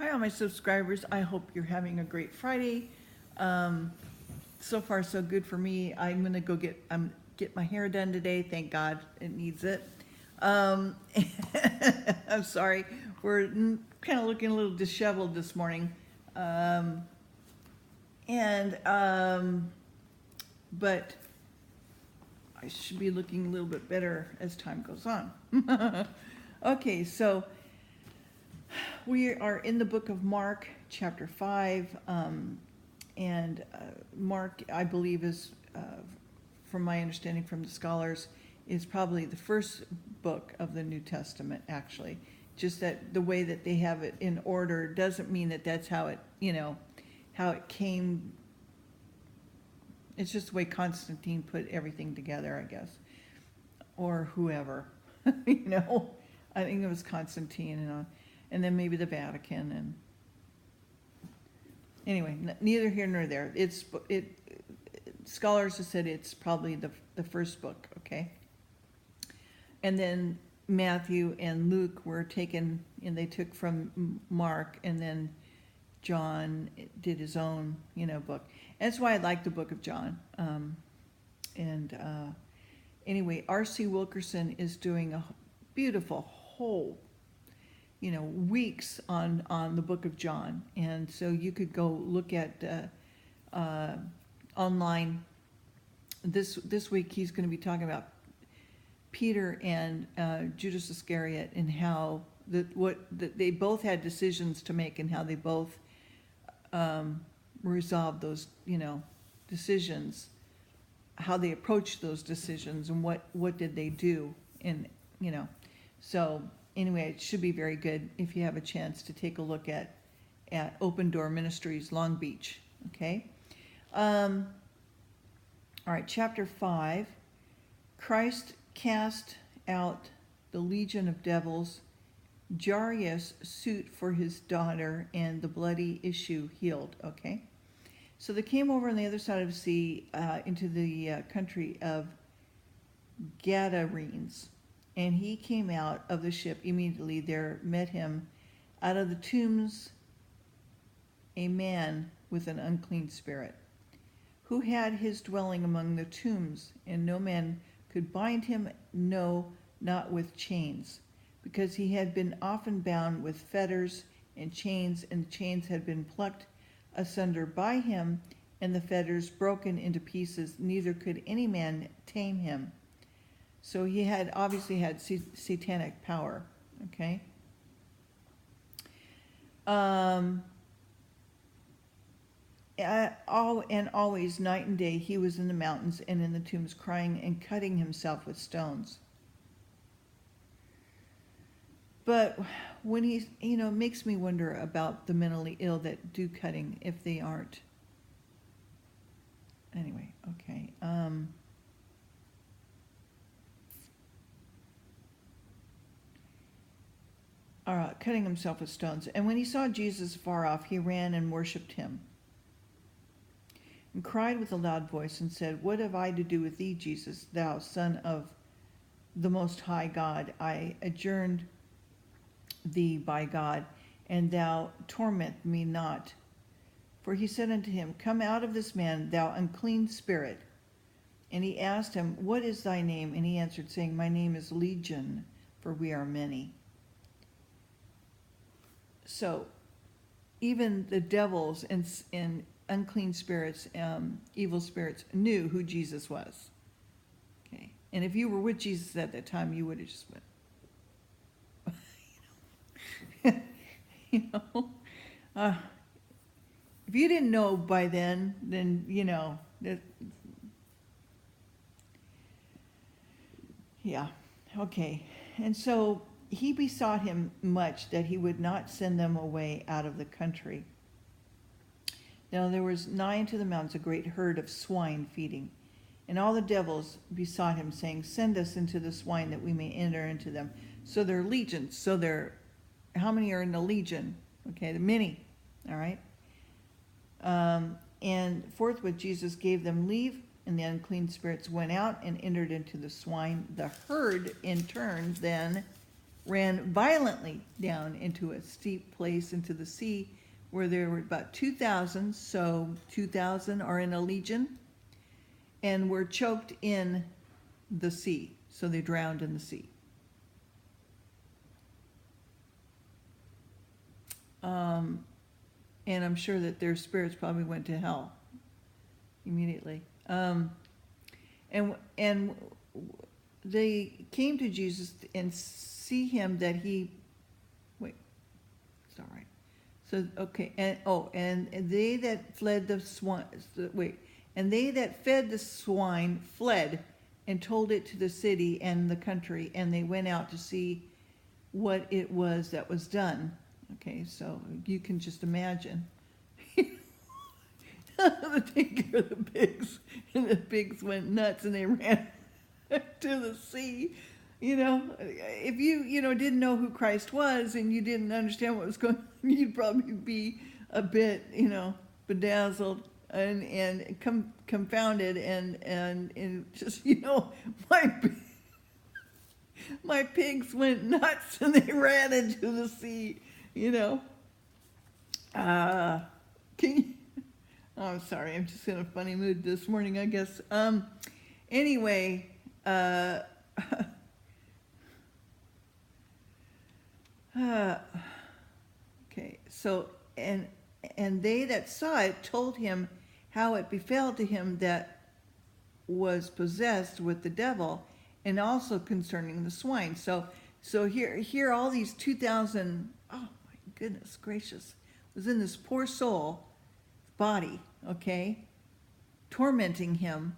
Hi, all my subscribers. I hope you're having a great Friday. So far, so good for me. I'm gonna go get my hair done today. Thank God it needs it. Um, I'm sorry, we're kind of looking a little disheveled this morning, um, and but I should be looking a little bit better as time goes on. Okay, so we are in the book of Mark, chapter 5, and Mark, I believe, is, from my understanding from the scholars, is probably the first book of the New Testament, actually. Just that the way that they have it in order doesn't mean that that's how it, how it came. It's just the way Constantine put everything together, I guess, or whoever, you know. I think it was Constantine, and then maybe the Vatican, and anyway, neither here nor there. Scholars have said it's probably the first book, okay? And then Matthew and Luke were taken, and they took from Mark, and then John did his own, book. And that's why I like the book of John. Anyway, R.C. Wilkerson is doing a beautiful whole, weeks on the book of John. And so you could go look at online. This week he's going to be talking about Peter and Judas Iscariot, and how they both had decisions to make, and how they both resolved those decisions, how they approached those decisions, and what did they do, and so anyway, it should be very good if you have a chance to take a look at Open Door Ministries Long Beach. Okay. All right, chapter 5. Christ cast out the legion of devils, Jarius' suit for his daughter, and the bloody issue healed. Okay, so they came over on the other side of the sea into the country of Gadarenes, and he came out of the ship immediately. There met him out of the tombs a man with an unclean spirit, who had his dwelling among the tombs, and no man could bind him, no, not with chains, because he had been often bound with fetters and the chains had been plucked asunder by him, and the fetters broken into pieces. Neither could any man tame him. So he had obviously had satanic power. Okay. Always, night and day, he was in the mountains and in the tombs, crying and cutting himself with stones. But when he's, it makes me wonder about the mentally ill that do cutting, if they aren't. Anyway, okay. Cutting himself with stones. And when he saw Jesus far off, he ran and worshipped him, and cried with a loud voice and said, "What have I to do with thee, Jesus, thou Son of the Most High God? I adjourned thee by God, and thou torment me not." For he said unto him, "Come out of this man, thou unclean spirit." And he asked him, "What is thy name?" And he answered, saying, "My name is Legion, for we are many." So even the devils and unclean spirits, evil spirits, knew who Jesus was. Okay, and if you were with Jesus at that time, you would have just went, if you didn't know by then that, yeah, okay. And so he besought him much that he would not send them away out of the country. Now there was nigh unto the mountains a great herd of swine feeding. And all the devils besought him, saying, "Send us into the swine, that we may enter into them." So they're legions. So how many are in the legion? Okay, the many. All right. And forthwith Jesus gave them leave, and the unclean spirits went out and entered into the swine. The herd, in turn, then ran violently down into a steep place into the sea, where there were about 2,000, so 2,000 are in a legion, and were choked in the sea, so they drowned in the sea. And I'm sure that their spirits probably went to hell immediately. And they came to Jesus and see him that he, wait, it's all right. So, okay, and they that fled the swine, and they that fed the swine fled and told it to the city and the country, and they went out to see what it was that was done. Okay, so you can just imagine. They take care of the pigs, and the pigs went nuts and they ran to the sea. You know, if you didn't know who Christ was and you didn't understand what was going on, you'd probably be a bit, bedazzled and confounded and just, my pigs went nuts and they ran into the sea, I'm sorry, I'm just in a funny mood this morning, I guess. Anyway, okay, so, and they that saw it told him how it befell to him that was possessed with the devil, and also concerning the swine. So here all these 2,000, oh my goodness gracious, was in this poor soul body, okay, tormenting him.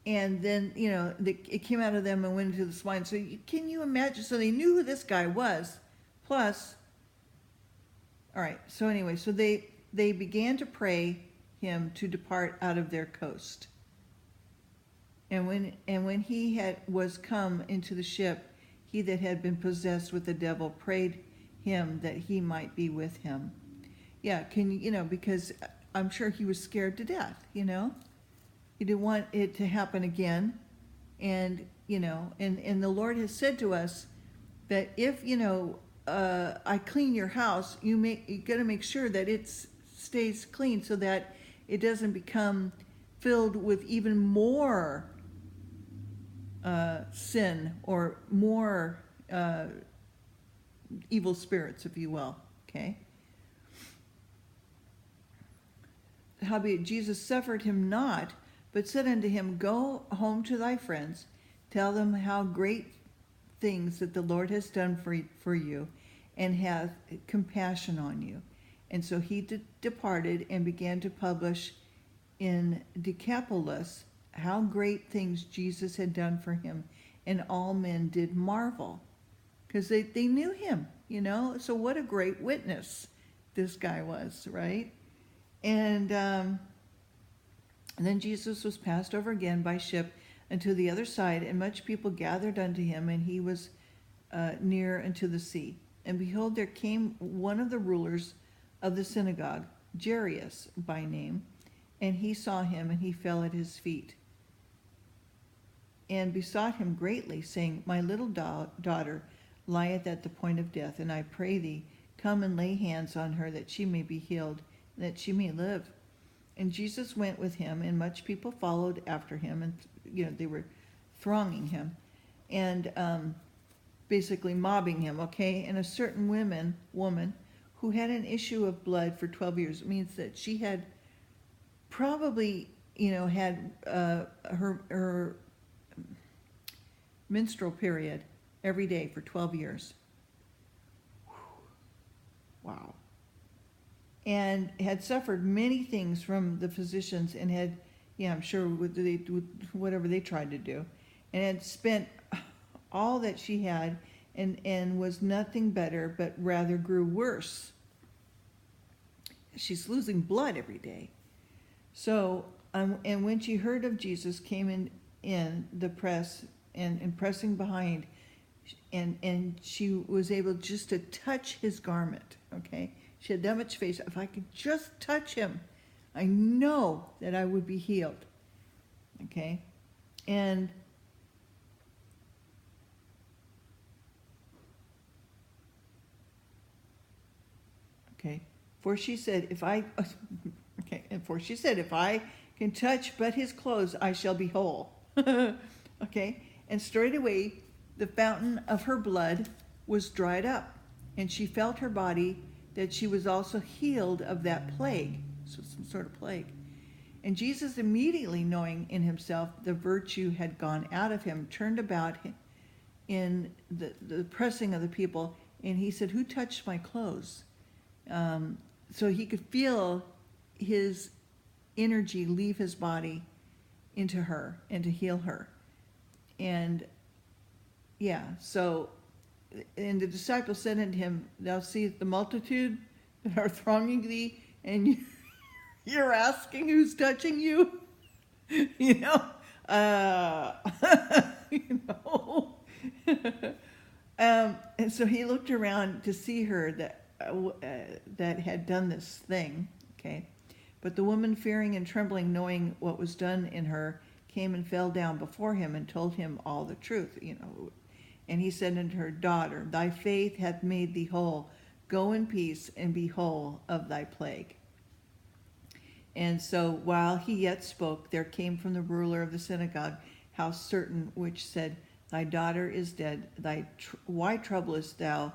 And then, it came out of them and went into the swine. So can you imagine? So they knew who this guy was. Plus, all right, so anyway, so they began to pray him to depart out of their coast. And when he was come into the ship, he that had been possessed with the devil prayed him that he might be with him. Yeah, because I'm sure he was scared to death, He didn't want it to happen again. And, and the Lord has said to us that if, I clean your house, you got to make sure that it stays clean so that it doesn't become filled with even more sin or more evil spirits, if you will, okay? Howbeit Jesus suffered him not, but said unto him, Go home to thy friends, tell them how great things that the Lord has done for you, and hath compassion on you. And so he departed and began to publish in Decapolis how great things Jesus had done for him, and all men did marvel, because they knew him, So what a great witness this guy was, right? And then Jesus was passed over again by ship unto the other side, and much people gathered unto him, and he was near unto the sea. And behold, there came one of the rulers of the synagogue, Jarius by name, and he saw him, and he fell at his feet, and besought him greatly, saying, My little daughter lieth at the point of death, and I pray thee, come and lay hands on her, that she may be healed, and that she may live. And Jesus went with him, and much people followed after him, and they were thronging him, and basically mobbing him, okay? And a certain woman who had an issue of blood for 12 years, it means that she had probably, had her menstrual period every day for 12 years. Wow. And had suffered many things from the physicians, and had, I'm sure with whatever they tried to do, and had spent all that she had, and was nothing better, but rather grew worse. She's losing blood every day. So, and when she heard of Jesus, came in the press, and pressing behind, and she was able just to touch his garment, okay? She had that much faith. If I could just touch him, I know that I would be healed, okay? And Okay. For she said, if I, okay, and for she said, if I can touch but his clothes, I shall be whole. Okay. And straightway the fountain of her blood was dried up, and she felt her body that she was also healed of that plague. So some sort of plague. And Jesus, immediately knowing in himself the virtue had gone out of him, turned about in the pressing of the people, and he said, who touched my clothes? So he could feel his energy leave his body into her and to heal her. And yeah, so, and the disciples said unto him, thou seest the multitude that are thronging thee, and you're asking who's touching you? You know, you know. And so he looked around to see her that had done this thing, okay? But the woman, fearing and trembling, knowing what was done in her, came and fell down before him and told him all the truth, you know. And he said unto her, daughter, thy faith hath made thee whole. Go in peace and be whole of thy plague. And so while he yet spoke, there came from the ruler of the synagogue house certain which said, thy daughter is dead. Why troublest thou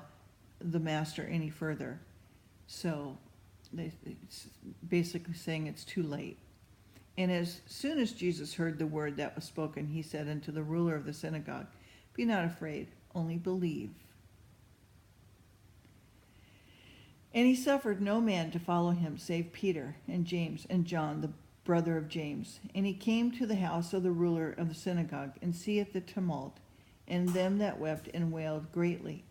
the master any further? So it's basically saying it's too late. And as soon as Jesus heard the word that was spoken, he said unto the ruler of the synagogue, be not afraid, only believe. And he suffered no man to follow him, save Peter and James and John, the brother of James. And he came to the house of the ruler of the synagogue, and seeth the tumult, and them that wept and wailed greatly.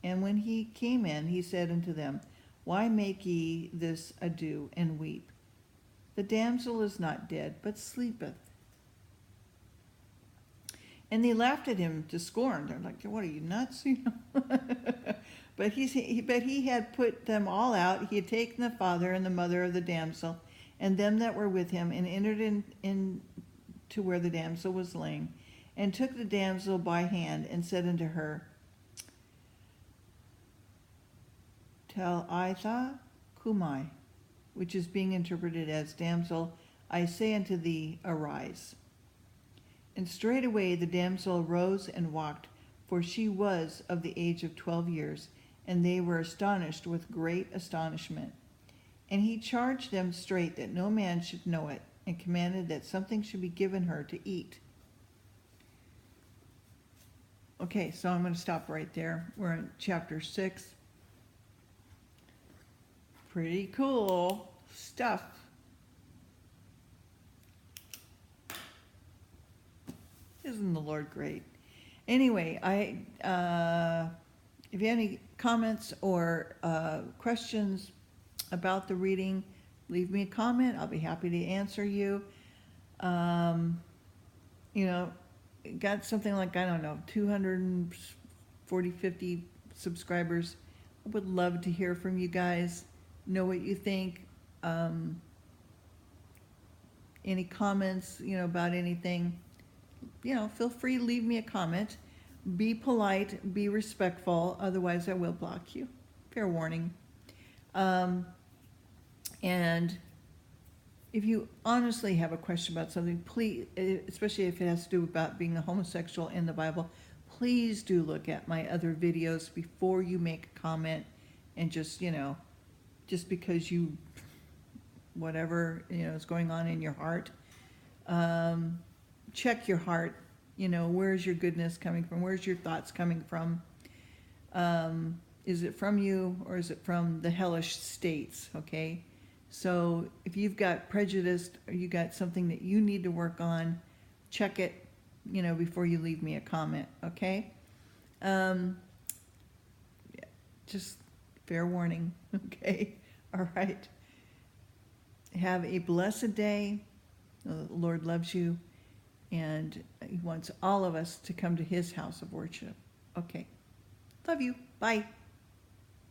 And when he came in, he said unto them, why make ye this ado and weep? The damsel is not dead, but sleepeth. And they laughed at him to scorn. They're like, what are you, nuts? You know? But he had put them all out. He had taken the father and the mother of the damsel, and them that were with him, and entered in to where the damsel was laying, and took the damsel by hand, and said unto her, Talitha cumi, which is being interpreted as, damsel, I say unto thee, arise. And straightway the damsel arose and walked, for she was of the age of 12 years, and they were astonished with great astonishment. And he charged them straight that no man should know it, and commanded that something should be given her to eat. Okay, so I'm going to stop right there. We're in chapter 6. Pretty cool stuff. Isn't the Lord great? Anyway, if you have any comments or questions about the reading, leave me a comment. I'll be happy to answer you. You know, got something like, I don't know, 240, 50 subscribers. I would love to hear from you guys, know what you think. Any comments, you know, about anything, you know, feel free to leave me a comment. Be polite, be respectful, otherwise I will block you. Fair warning. And if you honestly have a question about something, please, especially if it has to do about being a homosexual in the Bible, please do look at my other videos before you make a comment. And just, you know, just because you, whatever, you know, is going on in your heart, check your heart. You know, where's your goodness coming from? Where's your thoughts coming from? Is it from you, or is it from the hellish states? Okay, so if you've got prejudice, or you got something that you need to work on, check it, you know, before you leave me a comment. Okay, just fair warning. Okay, all right. Have a blessed day. The Lord loves you, and he wants all of us to come to his house of worship. Okay. Love you. Bye.